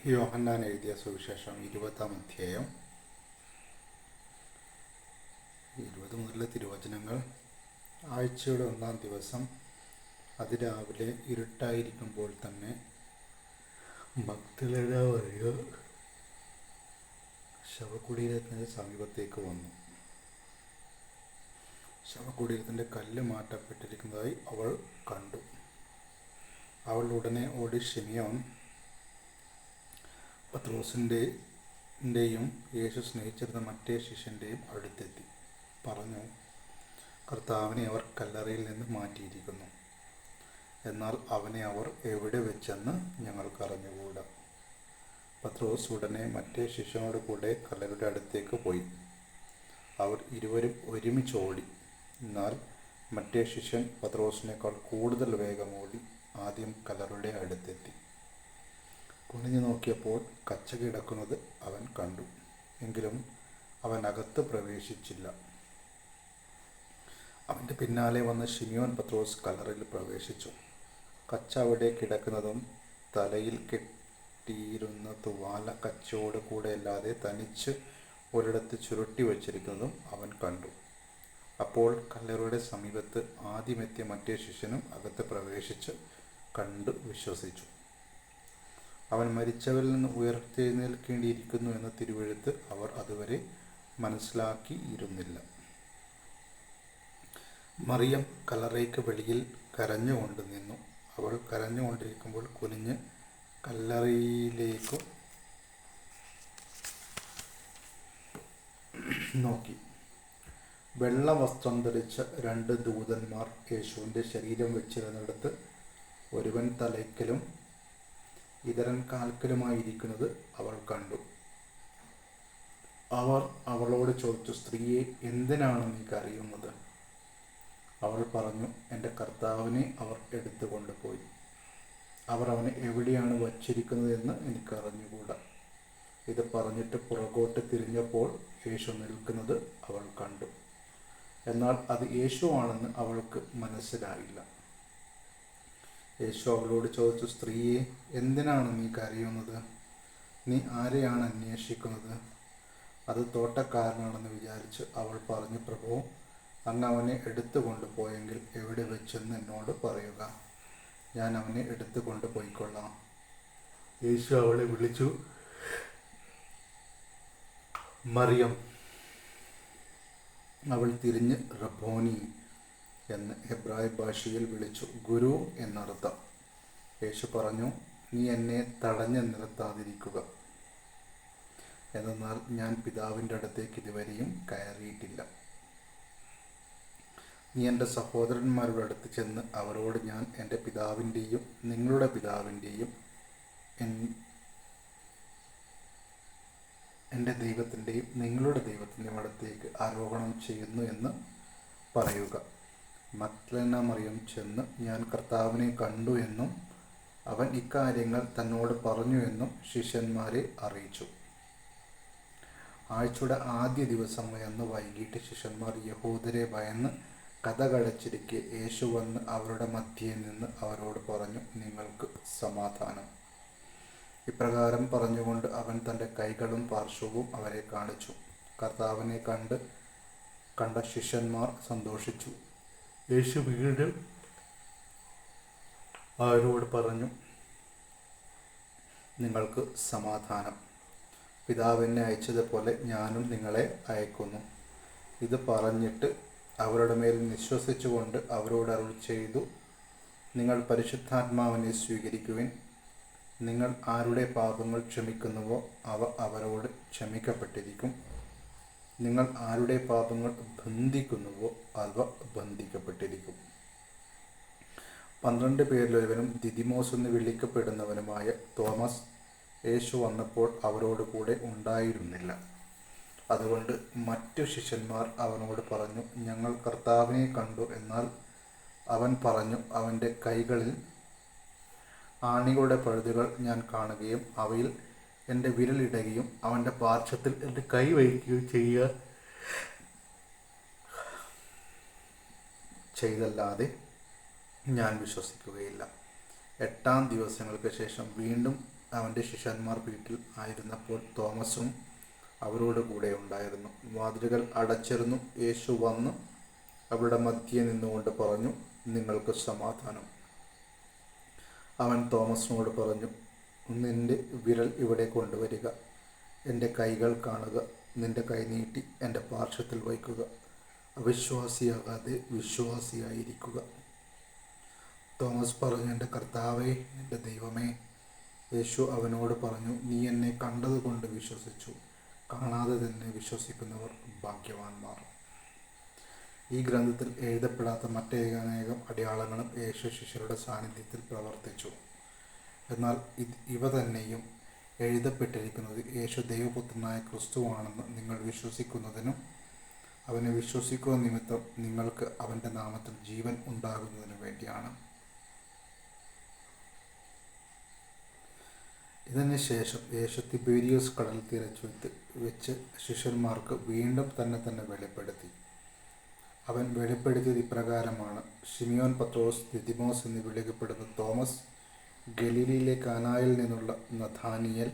യോഹന്നാൻ എഴുതിയ സുവിശേഷം 20-ാം അധ്യായം 20 മുതലുള്ള തിരുവചനങ്ങൾ. ആഴ്ചയുടെ 1-ാം ദിവസം അതിരാവിലെ ഇരുട്ടായിരിക്കുമ്പോൾ തന്നെ മഗ്ദലന മറിയം ശവകുടീരത്തിൻ്റെ സമീപത്തേക്ക് വന്നു. ശവകുടീരത്തിൻ്റെ കല്ല് മാറ്റപ്പെട്ടിരിക്കുന്നതായി അവൾ കണ്ടു. അവൾ ഉടനെ ഓടി ശിമിയോൻ പത്രോസിൻ്റെയും യേശു സ്നേഹിച്ചിരുന്ന മറ്റേ ശിഷ്യൻ്റെയും അടുത്തെത്തി പറഞ്ഞു, കർത്താവിനെ അവർ കല്ലറയിൽ നിന്ന് മാറ്റിയിരിക്കുന്നു, എന്നാൽ അവനെ അവർ എവിടെ വെച്ചെന്ന് ഞങ്ങൾക്കറിഞ്ഞുകൂടാ. പത്രോസ് ഉടനെ മറ്റേ ശിഷ്യനോട് കൂടെ കല്ലറയുടെ അടുത്തേക്ക് പോയി. അവർ ഇരുവരും ഒരുമിച്ച് ഓടി. എന്നാൽ മറ്റേ ശിഷ്യൻ പത്രോസിനേക്കാൾ കൂടുതൽ വേഗം ഓടി ആദ്യം കല്ലറയുടെ അടുത്തെത്തി. കുനിഞ്ഞു നോക്കിയപ്പോൾ കച്ച കിടക്കുന്നത് അവൻ കണ്ടു. എങ്കിലും അവൻ അകത്ത് പ്രവേശിച്ചില്ല. അവൻ്റെ പിന്നാലെ വന്ന് ശിമിയോൻ പത്രോസ് കല്ലറയിൽ പ്രവേശിച്ചു. കച്ച അവിടെ കിടക്കുന്നതും തലയിൽ കെട്ടിയിരുന്ന തുവാല കച്ചയോട് കൂടെ അല്ലാതെ തനിച്ച് ഒരിടത്ത് ചുരുട്ടി വച്ചിരിക്കുന്നതും അവൻ കണ്ടു. അപ്പോൾ കല്ലറയുടെ സമീപത്ത് ആദ്യമെത്തിയ മറ്റേ ശിഷ്യനും അകത്ത് പ്രവേശിച്ച് കണ്ടു വിശ്വസിച്ചു. അവൻ മരിച്ചവരിൽ നിന്ന് ഉയർത്തെഴുന്നേൽക്കേണ്ടിയിരിക്കുന്നു എന്ന തിരുവെഴുത്ത് അവർ അതുവരെ മനസ്സിലാക്കിയിരുന്നില്ല. മറിയം കല്ലറയ്ക്ക് വെളിയിൽ കരഞ്ഞുകൊണ്ട് നിന്നു. അവൾ കരഞ്ഞുകൊണ്ടിരിക്കുമ്പോൾ കുനിഞ്ഞ് കല്ലറയിലേക്കു നോക്കി. വെള്ള വസ്ത്രം ധരിച്ച 2 ദൂതന്മാർ യേശുവിൻ്റെ ശരീരം വെച്ചിരുന്നിടത്ത് ഒരുവൻ തലയ്ക്കലും ഇതരൻ കാൽക്കലുമായിരിക്കുന്നത് അവൾ കണ്ടു. അവർ അവളോട് ചോദിച്ചു, സ്ത്രീയെ, എന്തിനാണ് നീ കരയുന്നത്? അവൾ പറഞ്ഞു, എൻ്റെ കർത്താവിനെ അവർ എടുത്തുകൊണ്ടുപോയി. അവർ അവനെ എവിടെയാണ് വച്ചിരിക്കുന്നതെന്ന് എനിക്കറിഞ്ഞുകൂടാ. ഇത് പറഞ്ഞിട്ട് പുറകോട്ട് തിരിഞ്ഞപ്പോൾ യേശു നിൽക്കുന്നത് അവൾ കണ്ടു. എന്നാൽ അത് യേശുവാണെന്ന് അവൾക്ക് മനസ്സിലായില്ല. യേശു അവളോട് ചോദിച്ചു, സ്ത്രീയെ, എന്തിനാണ് നീ കരയുന്നത്? നീ ആരെയാണ് അന്വേഷിക്കുന്നത്? അത് തോട്ടക്കാരനാണെന്ന് വിചാരിച്ച് അവൾ പറഞ്ഞു, പ്രഭു, അങ്ങ് അവനെ എടുത്തു കൊണ്ടുപോയെങ്കിൽ എവിടെ വെച്ചെന്ന് എന്നോട് പറയുക, ഞാൻ അവനെ എടുത്തു കൊണ്ടുപോയിക്കൊള്ളാം. യേശു അവളെ വിളിച്ചു, മറിയം. അവൾ തിരിഞ്ഞ് റബ്ബോനി എന്ന് എബ്രായ ഭാഷയിൽ വിളിച്ചു, ഗുരു എന്നർത്ഥം. യേശു പറഞ്ഞു, നീ എന്നെ തടഞ്ഞു നിർത്താതിരിക്കുക, എന്നാൽ ഞാൻ പിതാവിൻ്റെ അടുത്തേക്ക് ഇതുവരെയും കയറിയിട്ടില്ല. നീ എൻ്റെ സഹോദരന്മാരുടെ അടുത്ത് ചെന്ന് അവരോട് ഞാൻ എൻ്റെ പിതാവിൻ്റെയും നിങ്ങളുടെ പിതാവിൻ്റെയും എൻ്റെ ദൈവത്തിൻ്റെയും നിങ്ങളുടെ ദൈവത്തിൻ്റെയും അടുത്തേക്ക് ആരോഹണം ചെയ്യുന്നു എന്ന് പറയുക. മഗ്ദലന മറിയം ചെന്ന് ഞാൻ കർത്താവിനെ കണ്ടു എന്നും അവൻ ഇക്കാര്യങ്ങൾ തന്നോട് പറഞ്ഞു എന്നും ശിഷ്യന്മാരെ അറിയിച്ചു. ആഴ്ചയുടെ ആദ്യ ദിവസം അന്ന് വൈകിട്ട് ശിഷ്യന്മാർ യഹൂദരെ ഭയന്ന് കതകടച്ചിരിക്കെ യേശു വന്ന് അവരുടെ മധ്യേ നിന്ന് അവരോട് പറഞ്ഞു, നിങ്ങൾക്ക് സമാധാനം. ഇപ്രകാരം പറഞ്ഞുകൊണ്ട് അവൻ തൻ്റെ കൈകളും പാർശ്വവും അവരെ കാണിച്ചു. കർത്താവിനെ കണ്ട ശിഷ്യന്മാർ സന്തോഷിച്ചു. യേശു വീണ്ടും അവരോട് പറഞ്ഞു, നിങ്ങൾക്ക് സമാധാനം. പിതാവ് എന്നെ അയച്ചതുപോലെ ഞാനും നിങ്ങളെ അയക്കുന്നു. ഇത് പറഞ്ഞിട്ട് അവരുടെ മേൽ വിശ്വസിച്ചുകൊണ്ട് അവരോട് അരുൾ ചെയ്തു, നിങ്ങൾ പരിശുദ്ധാത്മാവിനെ സ്വീകരിക്കുവിൻ. നിങ്ങൾ ആരുടെ പാപങ്ങൾ ക്ഷമിക്കുന്നുവോ അവ അവരോട് ക്ഷമിക്കപ്പെട്ടിരിക്കും. നിങ്ങൾ ആരുടെ പാപങ്ങൾ ബന്ധിക്കുന്നുവോ അവ ബന്ധിക്കപ്പെട്ടിരിക്കും. 12 പേരിലൊരുവനും ദിദിമോസ് എന്ന് വിളിക്കപ്പെടുന്നവനുമായ തോമസ് യേശു വന്നപ്പോൾ അവരോട് കൂടെ ഉണ്ടായിരുന്നില്ല. അതുകൊണ്ട് മറ്റു ശിഷ്യന്മാർ അവനോട് പറഞ്ഞു, ഞങ്ങൾ കർത്താവിനെ കണ്ടു. എന്നാൽ അവൻ പറഞ്ഞു, അവൻ്റെ കൈകളിൽ ആണികളുടെ പഴുതുകൾ ഞാൻ കാണുകയും അവയിൽ എൻ്റെ വിരലിടുകയും അവൻ്റെ പാർശ്വത്തിൽ എൻ്റെ കൈ വയ്ക്കുകയും ചെയ്തല്ലാതെ ഞാൻ വിശ്വസിക്കുകയില്ല. 8 ദിവസങ്ങൾക്ക് ശേഷം വീണ്ടും അവൻ്റെ ശിഷ്യന്മാർ വീട്ടിൽ ആയിരുന്നപ്പോൾ തോമസും അവരോട് കൂടെ ഉണ്ടായിരുന്നു. വാതിലുകൾ അടച്ചിരുന്നു. യേശു വന്ന് അവരുടെ മധ്യേ നിന്നുകൊണ്ട് പറഞ്ഞു, നിങ്ങൾക്ക് സമാധാനം. അവൻ തോമസിനോട് പറഞ്ഞു, നിന്റെ വിരൽ ഇവിടെ കൊണ്ടുവരിക, എൻ്റെ കൈകൾ കാണുക, നിന്റെ കൈ നീട്ടി എൻ്റെ പാർശ്വത്തിൽ വയ്ക്കുക, അവിശ്വാസിയാകാതെ വിശ്വാസിയായിരിക്കുക. തോമസ് പറഞ്ഞു, എൻ്റെ കർത്താവേ, എൻ്റെ ദൈവമേ. യേശു അവനോട് പറഞ്ഞു, നീ എന്നെ കണ്ടതുകൊണ്ട് വിശ്വസിച്ചു, കാണാതെ തന്നെ വിശ്വസിക്കുന്നവർ ഭാഗ്യവാന്മാർ. ഈ ഗ്രന്ഥത്തിൽ എഴുതപ്പെടാത്ത മറ്റനേകം അടയാളങ്ങളും യേശു ശിഷ്യരുടെ സാന്നിധ്യത്തിൽ പ്രവർത്തിച്ചു. എന്നാൽ ഇവ തന്നെയും എഴുതപ്പെട്ടിരിക്കുന്നത് യേശു ദൈവപുത്രനായ ക്രിസ്തുവാണെന്ന് നിങ്ങൾ വിശ്വസിക്കുന്നതിനും അവനെ വിശ്വസിക്കുക നിമിത്തം നിങ്ങൾക്ക് അവൻ്റെ നാമത്തിൽ ജീവൻ ഉണ്ടാകുന്നതിനു വേണ്ടിയാണ്. ഇതിന് ശേഷം യേശു തിബേരിയോസ് കടൽ തീരത്ത് വെച്ച് ശിഷ്യന്മാർക്ക് വീണ്ടും തന്നെ വെളിപ്പെടുത്തി. അവൻ വെളിപ്പെടുത്തിയത് ഇപ്രകാരമാണ്. ശിമിയോൻ പത്രോസ്, ദിദിമോസ് എന്ന് വിളിക്കപ്പെടുന്ന തോമസ്, ഗലീലയിലെ കാനായിൽ നിന്നുള്ള നഥാനിയേൽ,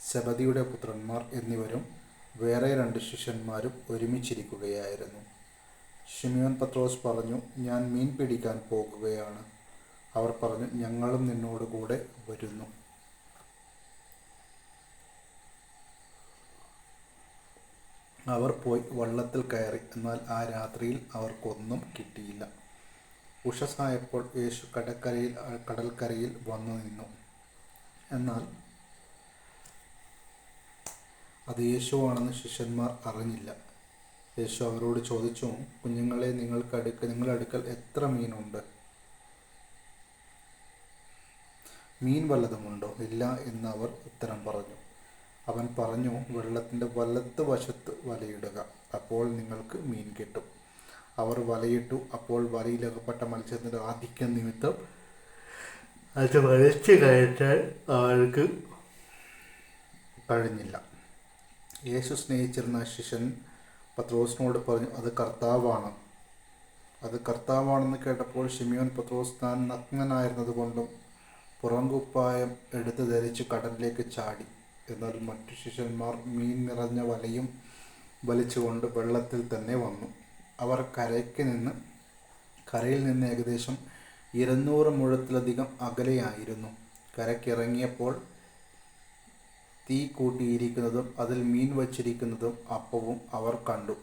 സെബദിയുടെ പുത്രന്മാർ എന്നിവരും വേറെ 2 ശിഷ്യന്മാരും ഒരുമിച്ചിരിക്കുകയായിരുന്നു. ശിമിയോൻ പത്രോസ് പറഞ്ഞു, ഞാൻ മീൻ പിടിക്കാൻ പോകുകയാണ്. അവർ പറഞ്ഞു, ഞങ്ങളും നിന്നോട് കൂടെ വരുന്നു. അവർ പോയി വള്ളത്തിൽ കയറി. എന്നാൽ ആ രാത്രിയിൽ അവർക്കൊന്നും കിട്ടിയില്ല. ഉഷസ്സായപ്പോൾ യേശു കടൽക്കരയിൽ വന്നു നിന്നു. എന്നാൽ അത് യേശുവാണെന്ന് ശിഷ്യന്മാർ അറിഞ്ഞില്ല. യേശു അവരോട് ചോദിച്ചു, കുഞ്ഞുങ്ങളെ, നിങ്ങളുടെ അടുക്കൽ എത്ര മീനുണ്ട്? മീൻ വല്ലതുമുണ്ടോ? ഇല്ല എന്ന് അവർ ഉത്തരം പറഞ്ഞു. അവൻ പറഞ്ഞു, വെള്ളത്തിൻ്റെ വലത്ത് വശത്ത് വലയിടുക, അപ്പോൾ നിങ്ങൾക്ക് മീൻ കിട്ടും. അവർ വലയിട്ടു. അപ്പോൾ വലയിലകപ്പെട്ട മത്സ്യത്തിൻ്റെ ആധിക്യം നിമിത്തം അത് വലിച്ചു കയറ്റാൻ അവർക്ക് കഴിഞ്ഞില്ല. യേശു സ്നേഹിച്ചിരുന്ന ശിഷ്യൻ പത്രോസിനോട് പറഞ്ഞു, അത് കർത്താവാണെന്ന് കേട്ടപ്പോൾ ശിമിയോൻ പത്രോസ് താൻ നഗ്നനായിരുന്നത് കൊണ്ടും പുറംകുപ്പായം എടുത്ത് ധരിച്ച് കടലിലേക്ക് ചാടി. എന്നാൽ മറ്റു ശിഷ്യന്മാർ മീൻ നിറഞ്ഞ വലയും വലിച്ചുകൊണ്ട് വെള്ളത്തിൽ തന്നെ വന്നു. അവർ കരയിൽ നിന്ന് ഏകദേശം 200 മുഴത്തിലധികം അകലെയായിരുന്നു. കരയ്ക്കിറങ്ങിയപ്പോൾ തീ കൂട്ടിയിരിക്കുന്നതും അതിൽ മീൻ വച്ചിരിക്കുന്നതും അപ്പവും അവർ കണ്ടു.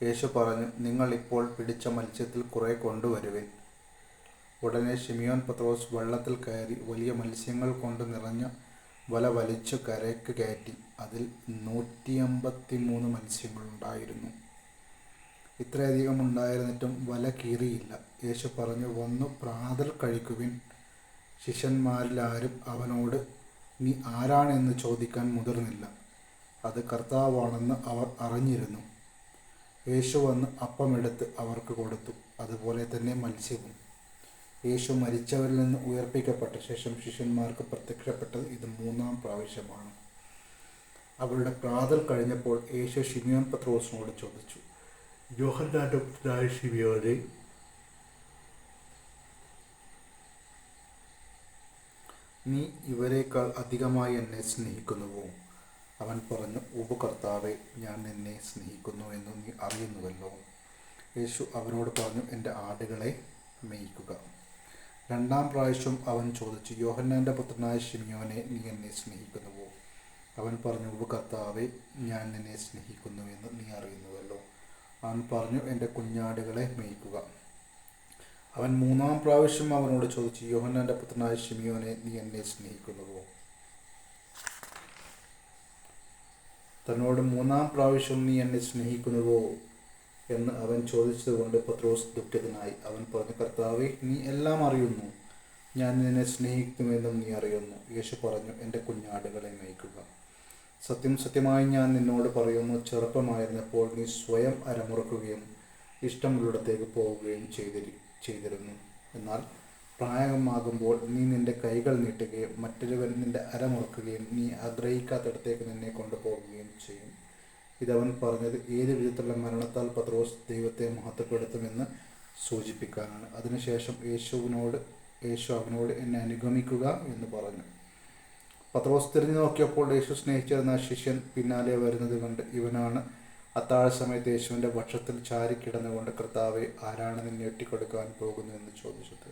യേശു പറഞ്ഞു, നിങ്ങൾ ഇപ്പോൾ പിടിച്ച മത്സ്യത്തിൽ കുറെ കൊണ്ടുവരുവിൻ. ഉടനെ ശിമിയോൻ പത്രോസ് വെള്ളത്തിൽ കയറി വലിയ മത്സ്യങ്ങൾ കൊണ്ട് നിറഞ്ഞ വല വലിച്ചു കരയ്ക്ക് കയറ്റി. അതിൽ 153 മത്സ്യങ്ങളുണ്ടായിരുന്നു. ഇത്രയധികം ഉണ്ടായിരുന്നിട്ടും വല കീറിയില്ല. യേശു പറഞ്ഞു, വന്നു പ്രാതൽ കഴിക്കുവിൻ. ശിഷ്യന്മാരിൽ ആരും അവനോട് നീ ആരാണെന്ന് ചോദിക്കാൻ മുതിർന്നില്ല. അത് കർത്താവാണെന്ന് അവർ അറിഞ്ഞിരുന്നു. യേശു വന്ന് അപ്പമെടുത്ത് അവർക്ക് കൊടുത്തു. അതുപോലെ തന്നെ മത്സ്യവും. യേശു മരിച്ചവരിൽ നിന്ന് ഉയർപ്പിക്കപ്പെട്ട ശേഷം ശിഷ്യന്മാർക്ക് പ്രത്യക്ഷപ്പെട്ടത് ഇത് 3-ാം പ്രാവശ്യമാണ്. അവരുടെ പ്രാതൽ കഴിഞ്ഞപ്പോൾ യേശു ശിമിയോൻ പത്രോസിനോട് ചോദിച്ചു, യോഹന്നാന്റെ പുത്രനായ ശിമിയോനെ, നീ ഇവരെക്കാൾ അധികമായി എന്നെ സ്നേഹിക്കുന്നുവോ? അവൻ പറഞ്ഞു, ഉവ്വ് കർത്താവേ, ഞാൻ നിന്നെ സ്നേഹിക്കുന്നു എന്ന് നീ അറിയുന്നുവല്ലോ. യേശു അവരോട് പറഞ്ഞു, എൻ്റെ ആടുകളെ മേയ്ക്കുക. 2-ാം പ്രാവശ്യം അവൻ ചോദിച്ചു, യോഹന്നാന്റെ പുത്രനായ ശിമിയോനെ, നീ എന്നെ സ്നേഹിക്കുന്നുവോ? അവൻ പറഞ്ഞു, ഉവ്വ് കർത്താവേ, ഞാൻ നിന്നെ സ്നേഹിക്കുന്നു എന്ന് നീ അറിയുന്നുവല്ലോ. അവൻ പറഞ്ഞു, എൻ്റെ കുഞ്ഞാടുകളെ മേയ്ക്കുക. അവൻ 3-ാം പ്രാവശ്യം അവനോട് ചോദിച്ചു, യോഹന്നാന്റെ പുത്രനായ ശിമിയോനെ, നീ എന്നെ സ്നേഹിക്കുന്നുവോ? തന്നോട് 3-ാം പ്രാവശ്യം നീ എന്നെ സ്നേഹിക്കുന്നുവോ എന്ന് അവൻ ചോദിച്ചതുകൊണ്ട് പത്രോസ് ദുഃഖിതനായി. അവൻ പറഞ്ഞു, കർത്താവേ, നീ എല്ലാം അറിയുന്നു, ഞാൻ നിന്നെ സ്നേഹിക്കുമെന്നും നീ അറിയുന്നു. യേശു പറഞ്ഞു, എൻ്റെ കുഞ്ഞാടുകളെ മേയ്ക്കുക. സത്യം സത്യമായി ഞാൻ നിന്നോട് പറയുന്നു, ചെറുപ്പമായിരുന്നപ്പോൾ നീ സ്വയം അരമുറുക്കുകയും ഇഷ്ടമുള്ളിടത്തേക്ക് പോവുകയും ചെയ്തിരുന്നു. എന്നാൽ പ്രായമാകുമ്പോൾ നീ നിന്റെ കൈകൾ നീട്ടുകയും മറ്റൊരുവൻ നിന്റെ അരമുറുക്കുകയും നീ ആഗ്രഹിക്കാത്തിടത്തേക്ക് നിന്നെ കൊണ്ടുപോവുകയും ചെയ്യും. ഇതവൻ പറഞ്ഞത് ഏത് വിധത്തിലുള്ള മരണത്താൽ പത്രോസ് ദൈവത്തെ മഹത്വപ്പെടുത്തുമെന്ന് സൂചിപ്പിക്കാനാണ്. അതിനുശേഷം യേശു അവനോട് എന്നെ അനുഗമിക്കുക എന്ന് പറഞ്ഞു. പത്രോസ് തിരിഞ്ഞു നോക്കിയപ്പോൾ യേശു സ്നേഹിച്ചിരുന്ന ശിഷ്യൻ പിന്നാലെ വരുന്നത് കണ്ട് ഇവനാണ് അത്താഴ സമയത്ത് യേശുവിൻ്റെ പക്ഷത്തിൽ ചാരിക്കിടന്നുകൊണ്ട് കർത്താവെ, ആരാണ് നിന്നെ ഒറ്റിക്കൊടുക്കാൻ പോകുന്നതെന്ന് ചോദിച്ചത്.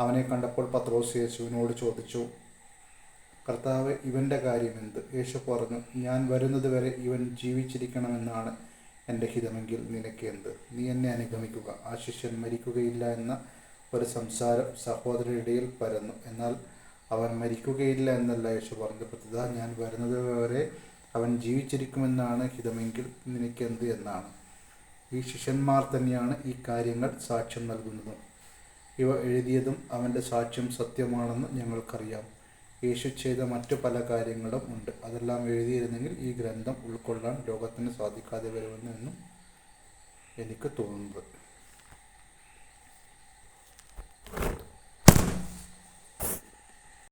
അവനെ കണ്ടപ്പോൾ പത്രോസ് യേശുവിനോട് ചോദിച്ചു, കർത്താവെ, ഇവൻ്റെ കാര്യം എന്ത്? യേശു പറഞ്ഞു, ഞാൻ വരുന്നത് വരെ ഇവൻ ജീവിച്ചിരിക്കണമെന്നാണ് എൻ്റെ ഹിതമെങ്കിൽ നിനക്ക് എന്ത്? നീ എന്നെ അനുഗമിക്കുക. ആ ശിഷ്യൻ മരിക്കുകയില്ല എന്ന ഒരു സംസാരം സഹോദരരിടയിൽ പരന്നു. എന്നാൽ അവൻ മരിക്കുകയില്ല എന്നല്ല യേശു പറഞ്ഞത്, പ്രത്യുത ഞാൻ വരുന്നത് വരെ അവൻ ജീവിച്ചിരിക്കുമെന്നാണ് ഹിതമെങ്കിൽ നിനക്കെന്ത് എന്നാണ്. ഈ ശിഷ്യന്മാർ തന്നെയാണ് ഈ കാര്യങ്ങൾ സാക്ഷ്യം നൽകുന്നതും. ഇവ എഴുതിയതും അവൻ്റെ സാക്ഷ്യം സത്യമാണെന്ന് ഞങ്ങൾക്കറിയാം. യേശു ചെയ്ത മറ്റു പല കാര്യങ്ങളും ഉണ്ട്. അതെല്ലാം എഴുതിയിരുന്നെങ്കിൽ ഈ ഗ്രന്ഥം ഉൾക്കൊള്ളാൻ ലോകത്തിന് സാധിക്കാതെ വരുമെന്ന് എന്നും എനിക്ക് തോന്നുന്നത്.